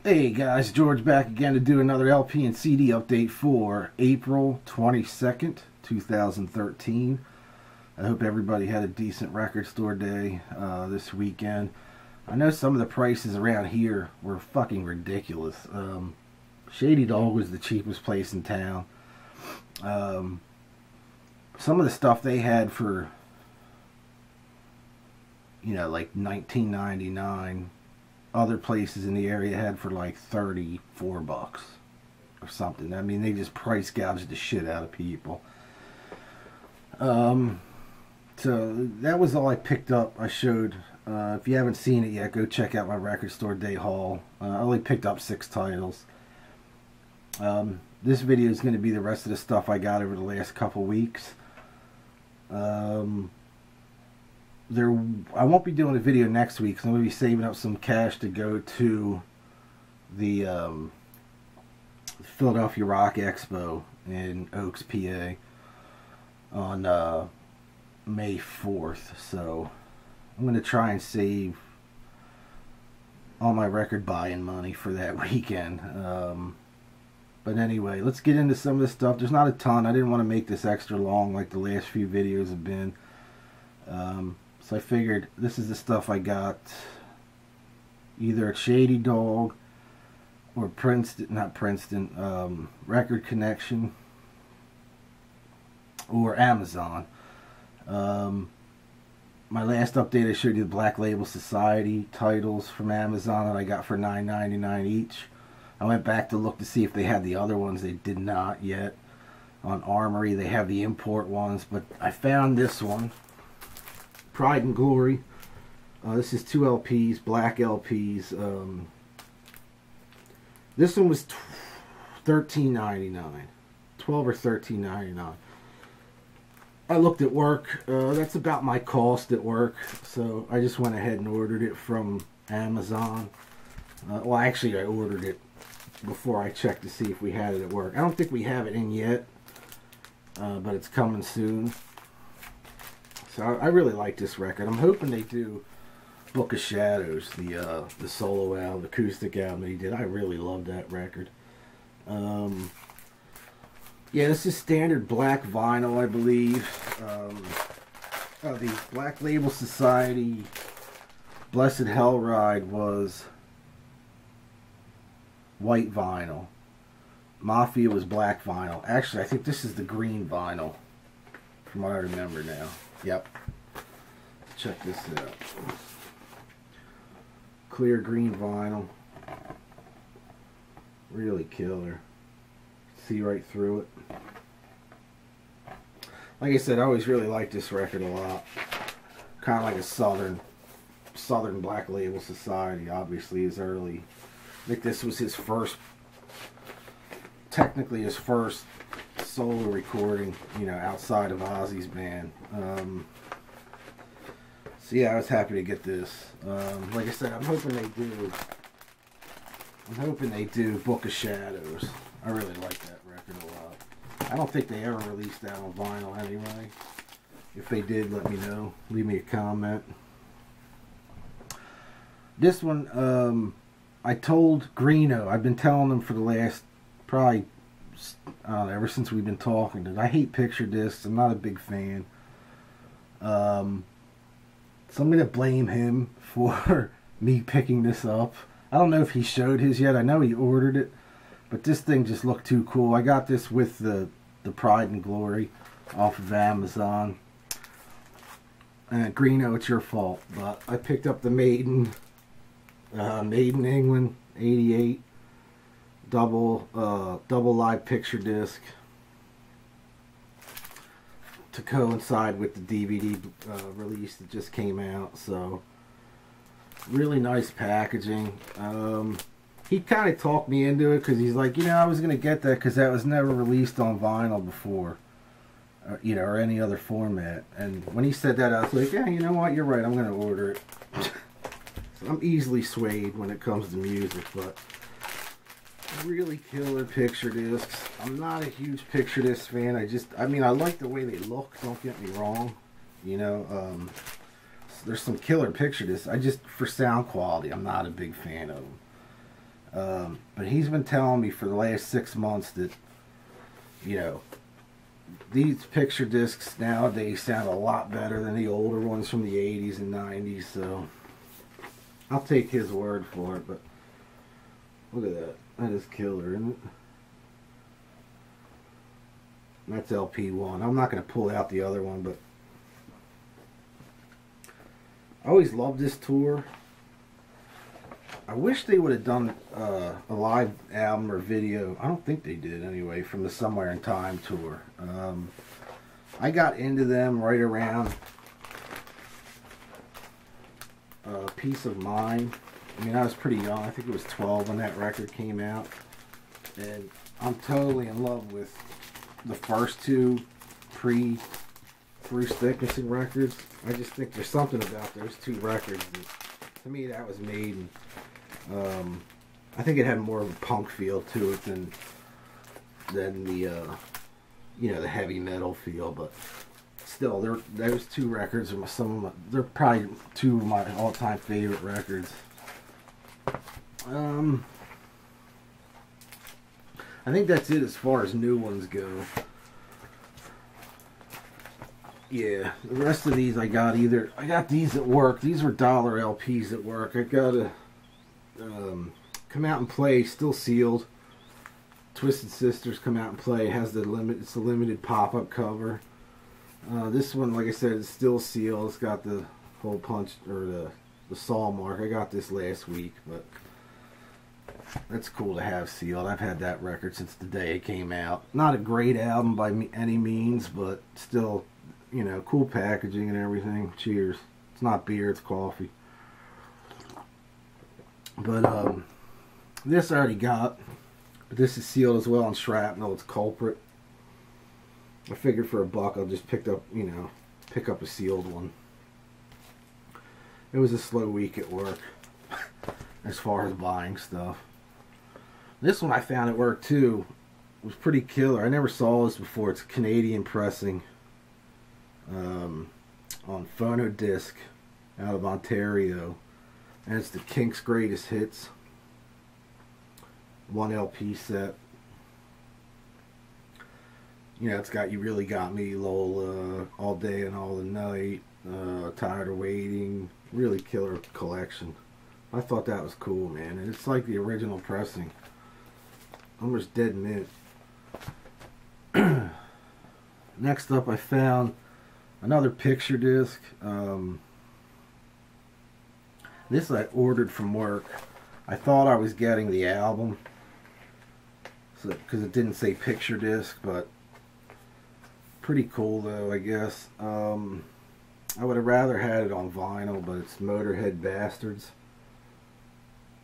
Hey guys, George back again to do another LP and CD update for April 22nd, 2013. I hope everybody had a decent record store day this weekend. I know some of the prices around here were fucking ridiculous. Shady Dog was the cheapest place in town. Some of the stuff they had for, like $19.99. Other places in the area had for like $34 or something. I mean, they just price gouged the shit out of people. So that was all I picked up. I showed. If you haven't seen it yet, go check out my record store day haul. I only picked up 6 titles. This video is going to be the rest of the stuff I got over the last couple weeks. I won't be doing a video next week because I'm going to be saving up some cash to go to the Philadelphia Rock Expo in Oaks, PA on May 4th. So I'm going to try and save all my record buying money for that weekend. But anyway, let's get into some of this stuff. There's not a ton. I didn't want to make this extra long like the last few videos have been. So I figured this is the stuff I got either at Shady Dog or Princeton, Record Connection or Amazon. My last update I showed you the Black Label Society titles from Amazon that I got for $9.99 each. I went back to look to see if they had the other ones. They did not yet. On Armory they have the import ones, but I found this one. Pride and Glory. This is 2 LPs, black LPs. This one was $13.99, $12 or $13.99. I looked at work. That's about my cost at work, so I just went ahead and ordered it from Amazon. Well, actually, I ordered it before I checked to see if we had it at work. I don't think we have it in yet, but it's coming soon. So I really like this record. I'm hoping they do Book of Shadows, the solo album, the acoustic album that he did. I really love that record. Yeah, this is standard black vinyl, I believe. The Black Label Society Blessed Hell Ride was white vinyl. Mafia was black vinyl. Actually, I think this is the green vinyl, from what I remember now. Yep. Check this out. Clear green vinyl. Really killer. See right through it. Like I said, I always really liked this record a lot. Kind of like a Southern Black Label Society. Obviously, his early. I think this was his first, technically his first solo recording, outside of Ozzy's band. So yeah, I was happy to get this. Like I said, I'm hoping they do Book of Shadows. I really like that record a lot. I don't think they ever released that on vinyl anyway. If they did, let me know. Leave me a comment. This one, I told Greeno, I've been telling them for the last, probably, I don't know, ever since we've been talking, that I hate picture discs. I'm not a big fan. So I'm going to blame him for me picking this up. I don't know if he showed his yet. I know he ordered it, but this thing just looked too cool. I got this with the Pride and Glory off of Amazon. And Greeno, it's your fault, but I picked up the Maiden England 88 double live picture disc to coincide with the DVD release that just came out. So really nice packaging. He kind of talked me into it because he's like, I was gonna get that because that was never released on vinyl before, or any other format. And when he said that, I was like, yeah, you know what, you're right, I'm gonna order it. So I'm easily swayed when it comes to music, but really killer picture discs. I'm not a huge picture disc fan. I mean, I like the way they look, don't get me wrong. There's some killer picture discs. For sound quality, I'm not a big fan of them. But he's been telling me for the last 6 months that, you know, these picture discs nowadays sound a lot better than the older ones from the 80s and 90s, so I'll take his word for it. But look at that. That is killer, isn't it? That's LP1. I'm not going to pull out the other one, but I always loved this tour. I wish they would have done a live album or video. I don't think they did anyway, from the Somewhere in Time tour. I got into them right around Peace of Mind. I mean, I was pretty young. I think it was 12 when that record came out. And I'm totally in love with the first two pre-Bruce Dickinson records. I just think there's something about those two records that, to me, that was Maiden. I think it had more of a punk feel to it than the you know, the heavy metal feel. But still, those two records are they're probably two of my all-time favorite records. I think that's it as far as new ones go. Yeah, the rest of these I got these at work. These were dollar LPs at work. I got a Come Out and Play, still sealed. Twisted Sisters Come Out and Play has it's a limited pop-up cover. This one, like I said, is still sealed. It's got the hole punch or the saw mark. I got this last week, but that's cool to have sealed. I've had that record since the day it came out. Not a great album by any means, but still, you know, cool packaging and everything. Cheers. It's not beer, it's coffee. But this I already got. But this is sealed as well on shrapnel. It's Culprit. I figured for $1 I'll just pick up a sealed one. It was a slow week at work as far as buying stuff. This one I found at work too. It was pretty killer. I never saw this before. It's Canadian pressing on phono disc out of Ontario. And it's the Kinks Greatest Hits. 1 LP set. You know, it's got You Really Got Me, Lola, All Day and All the Night, Tired of Waiting. Really killer collection. I thought that was cool, man. And it's like the original pressing. Almost dead mint. Next up I found another picture disc. This I ordered from work. I thought I was getting the album, because it didn't say picture disc, but pretty cool though, I guess. I would have rather had it on vinyl, but it's Motorhead Bastards.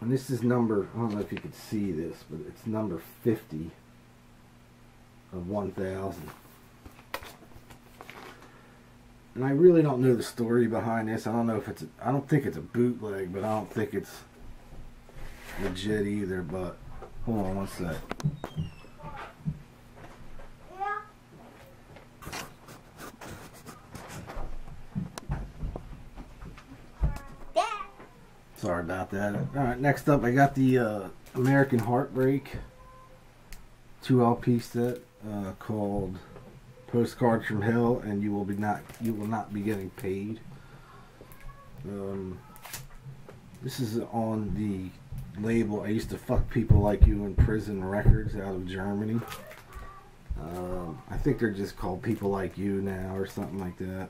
And this is number, I don't know if you could see this, but it's number 50 of 1000. And I really don't know the story behind this. I don't know if it's I don't think it's a bootleg, but I don't think it's legit either. But hold on one sec. Sorry about that. Alright, next up I got the American Heartbreak 2 LP set called Postcards from Hell and You Will Not Be Getting Paid. This is on the label I Used to Fuck People Like You in Prison Records out of Germany. I think they're just called People Like You now or something like that.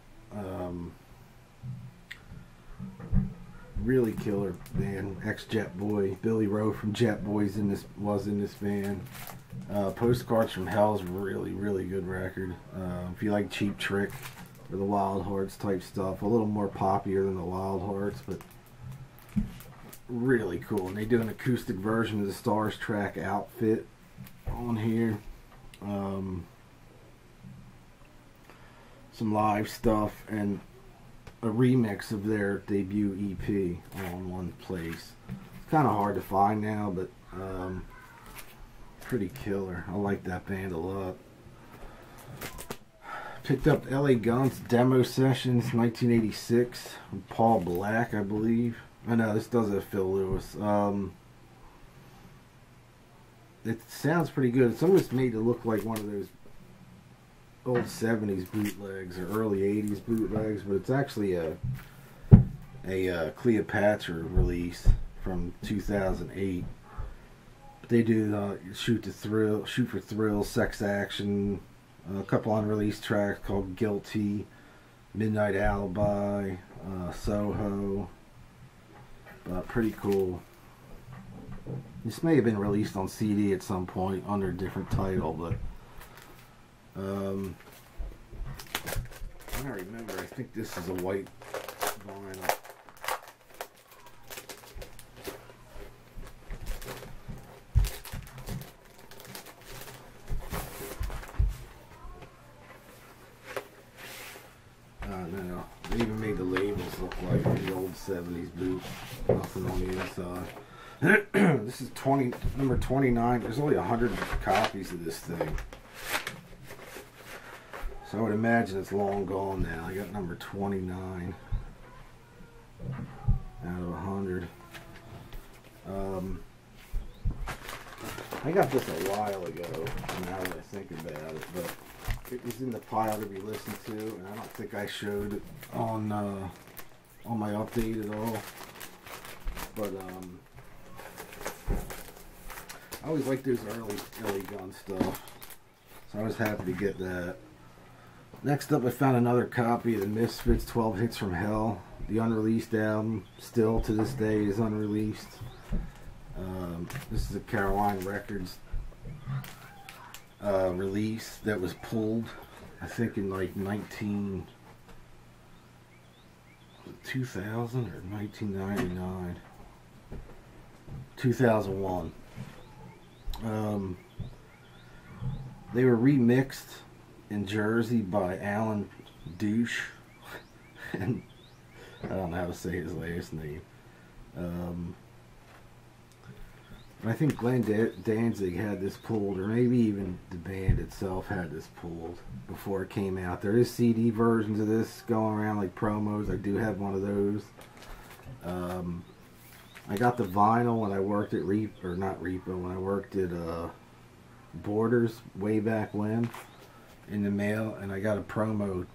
Really killer band, ex-Jet Boy. Billy Rowe from Jet Boys was in this band. Postcards from Hell is really, really good record. If you like Cheap Trick or the Wild Hearts type stuff, a little more poppier than the Wild Hearts, but really cool. And they do an acoustic version of the Stars track Outfit on here. Some live stuff and a remix of their debut EP all in one place. It's kind of hard to find now, but pretty killer. I like that band a lot. Picked up LA Guns Demo Sessions 1986 with Paul Black, I believe. I know this does have Phil Lewis. it sounds pretty good. It's almost made to look like one of those old 70s bootlegs or early 80s bootlegs, but it's actually a Cleopatra release from 2008. They do Shoot for Thrill, Sex Action, a couple unreleased tracks called Guilty, Midnight Alibi, Soho. Pretty cool. This may have been released on CD at some point under a different title, but I don't remember. I think this is a white vinyl. No, they even made the labels look like the old 70s boot. Nothing on the inside. This is number 29. There's only 100 copies of this thing. So I would imagine it's long gone now. I got number 29 out of 100. I got this a while ago, now that I think about it, but it was in the pile to be listened to, and I don't think I showed it on my update at all. But I always liked those early LA Gun stuff, so I was happy to get that. Next up, I found another copy of the Misfits 12 Hits from Hell. The unreleased album, still to this day, is unreleased. This is a Caroline Records release that was pulled, I think, in like 2000 or 1999. 2001. They were remixed in Jersey by Alan Douche, and I don't know how to say his last name. I think Glenn Danzig had this pulled, or maybe even the band itself had this pulled before it came out. There is CD versions of this going around, like promos. I do have one of those. I got the vinyl when I worked at when I worked at Borders way back when, in the mail, and I got a promo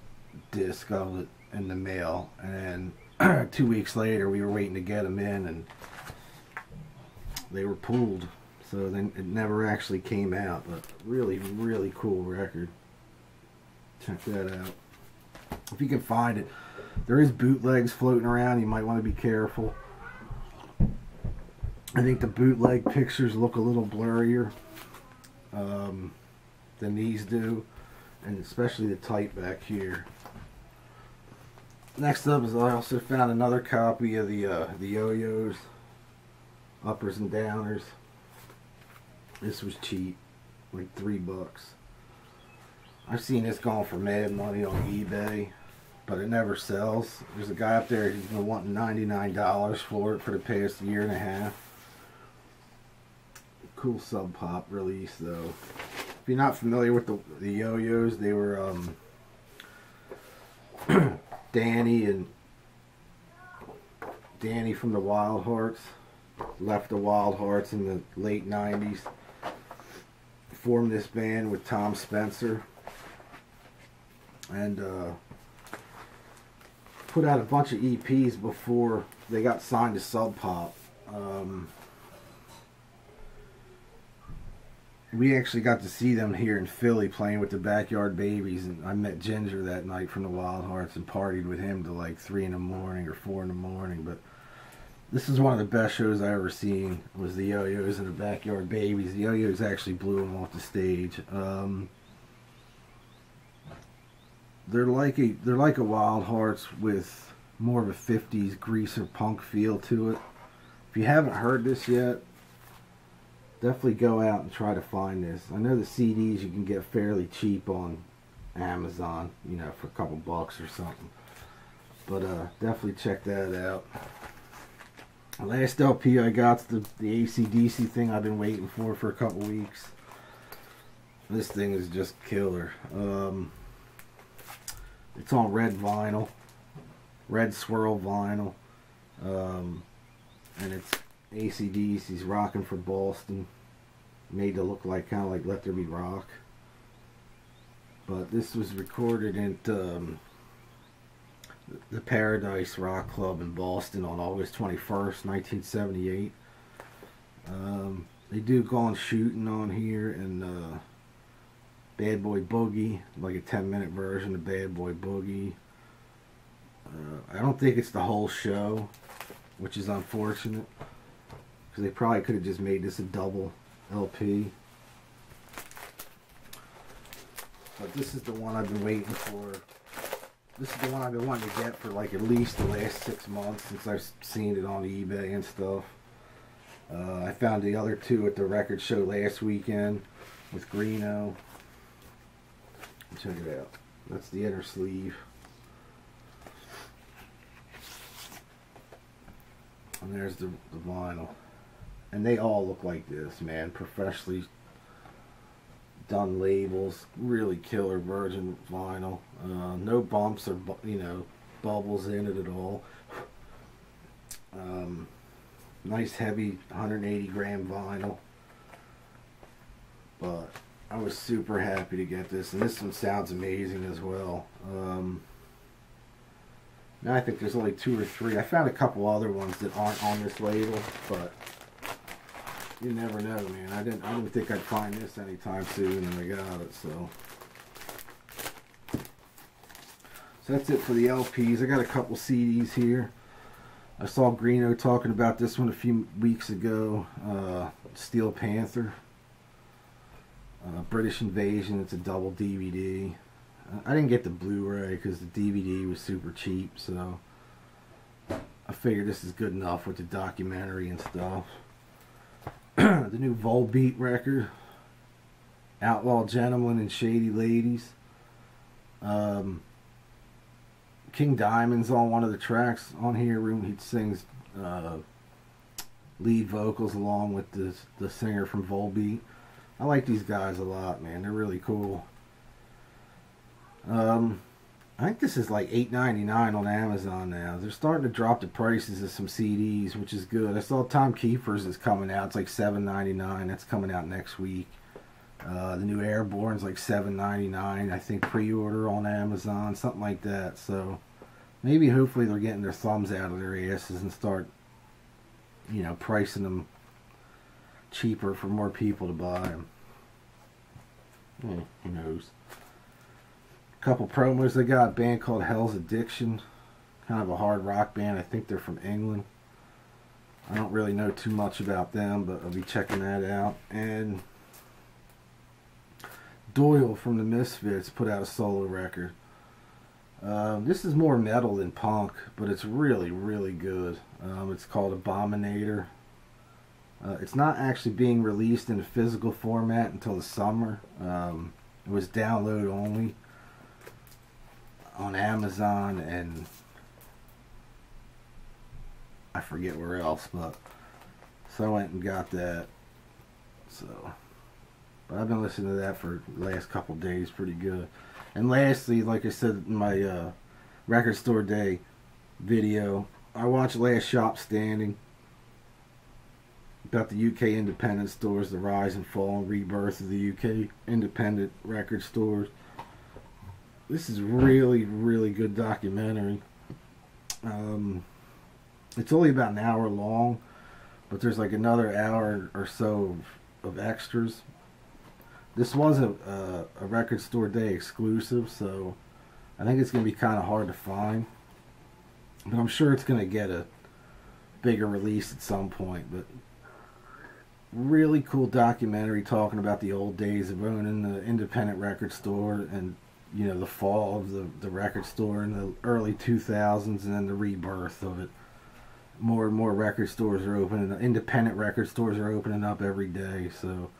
disc of it in the mail, and then 2 weeks later we were waiting to get them in, and they were pulled, so then it never actually came out. But really, really cool record. Check that out if you can find it. There is bootlegs floating around. You might want to be careful. I think the bootleg pictures look a little blurrier than these do, and especially the type back here. Next up is I also found another copy of the Yoyos Uppers and Downers. This was cheap, like $3. I've seen this going for mad money on eBay, but it never sells. There's a guy up there who's been wanting $99 for it for the past year and a half. Cool Sub Pop release though. If you're not familiar with the Yoyos, they were Danny from the Wild Hearts. Left the Wild Hearts in the late 90s. Formed this band with Tom Spencer, and put out a bunch of EPs before they got signed to Sub Pop. We actually got to see them here in Philly playing with the Backyard Babies, and I met Ginger that night from the Wild Hearts and partied with him till like 3 in the morning or 4 in the morning. But this is one of the best shows I ever seen, was the Yoyos and the Backyard Babies. The Yoyos actually blew them off the stage. They're like a Wild Hearts with more of a 50s greaser punk feel to it. If you haven't heard this yet, definitely go out and try to find this. I know the CDs you can get fairly cheap on Amazon, you know, for a couple bucks or something. But definitely check that out. The last LP I got's the AC/DC thing I've been waiting for a couple weeks. This thing is just killer. It's on red vinyl, red swirl vinyl, and it's AC/DC's Rockin' for Boston. made to look like kind of like Let There Be Rock. But this was recorded at the Paradise Rock Club in Boston on August 21st, 1978. They do Gone Shooting on here, and Bad Boy Boogie, like a 10-minute version of Bad Boy Boogie. I don't think it's the whole show, which is unfortunate, because they probably could have just made this a double LP. But this is the one I've been waiting for. This is the one I've been wanting to get for like at least the last 6 months, since I've seen it on eBay and stuff. I found the other two at the record show last weekend with Greeno. Check it out. That's the inner sleeve. And there's the vinyl. And they all look like this, man. Professionally done labels. Really killer virgin vinyl. No bumps or, bubbles in it at all. Nice heavy 180 gram vinyl. But I was super happy to get this. And this one sounds amazing as well. Now I think there's only 2 or 3. I found a couple other ones that aren't on this label, but you never know, man. I didn't think I'd find this anytime soon, and I got it. So that's it for the LPs. I got a couple CDs here. I saw Greeno talking about this one a few weeks ago. Steel Panther, British Invasion. It's a double DVD. I didn't get the Blu-ray because the DVD was super cheap, so I figured this is good enough with the documentary and stuff. The new Volbeat record, Outlaw Gentlemen and Shady Ladies. King Diamond's on one of the tracks on here. He sings lead vocals along with the singer from Volbeat. I like these guys a lot, man. They're really cool. I think this is like $8.99 on Amazon now. They're starting to drop the prices of some CDs, which is good. I saw Time Keepers is coming out. It's like $7.99. That's coming out next week. The new Airborne's like $7.99. I think pre-order on Amazon, something like that. So maybe, hopefully, they're getting their thumbs out of their asses and start, pricing them cheaper for more people to buy them. Who knows? Couple promos. They got a band called Hell's Addiction, kind of a hard rock band. I think they're from England. I don't really know too much about them, but I'll be checking that out. And Doyle from the Misfits put out a solo record. This is more metal than punk, but it's really, really good. It's called Abominator. It's not actually being released in a physical format until the summer. It was download only on Amazon, and I forget where else, but so I went and got that. So, but I've been listening to that for the last couple days, pretty good. And lastly, like I said in my Record Store Day video, I watched Last Shop Standing, about the UK independent stores, the rise and fall and rebirth of the UK independent record stores. This is really, really good documentary. It's only about an hour long, but there's like another hour or so of extras. This was a Record Store Day exclusive, so I think it's going to be kind of hard to find. But I'm sure it's going to get a bigger release at some point. But really cool documentary talking about the old days of owning the independent record store, and the fall of the record store in the early 2000s, and then the rebirth of it. More and more record stores are opening. Independent record stores are opening up every day, so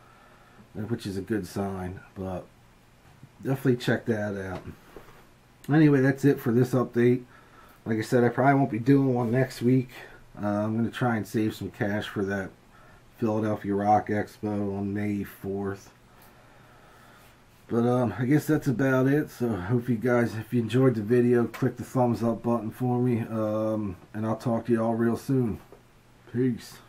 which is a good sign. But definitely check that out. Anyway, that's it for this update. Like I said, I probably won't be doing one next week. I'm going to try and save some cash for that Philadelphia Rock Expo on May 4th. But I guess that's about it. So hope you guys, if you enjoyed the video, click the thumbs up button for me. And I'll talk to you all real soon. Peace.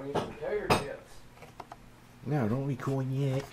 me some tater chips. No, don't record yet.